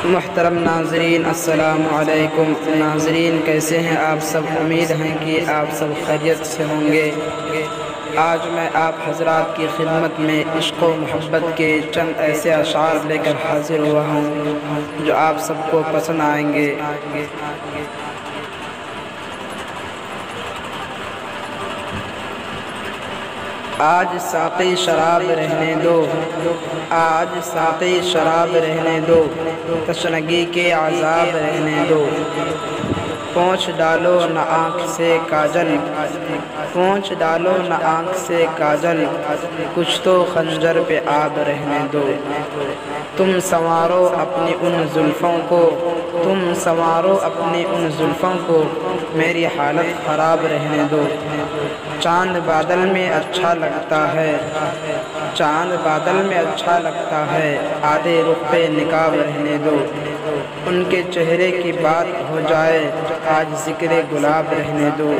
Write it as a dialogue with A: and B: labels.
A: محترم ناظرین السلام علیکم۔ ناظرین کیسے ہیں آپ سب؟ امید ہے کہ آپ سب خیریت سے ہوں گے۔ آج میں آپ حضرات کی خدمت میں عشق و محبت کے چند ایسے اشعار لے کر حاضر ہوا ہوں جو آپ سب کو پسند آئیں گے۔ آج ساقی شراب رہنے دو، آج ساقی شراب رہنے دو، تشنگی کے عذاب رہنے دو۔ پوچھ ڈالو نہ آنکھ سے کاجل، پوچھ ڈالو نہ آنکھ سے کاجل، کچھ تو خنجر پہ آب رہنے دو۔ تم سنوارو اپنی ان زلفوں کو، تم سنوارو اپنی ان زلفوں کو، میری حالت خراب رہنے دو۔ چاند بادل میں اچھا لگتا ہے، چاند بادل میں اچھا لگتا ہے، آدھے رخ پہ نقاب رہنے دو۔ ان کے چہرے کی بات ہو جائے، آج ذکر گلاب رہنے دو۔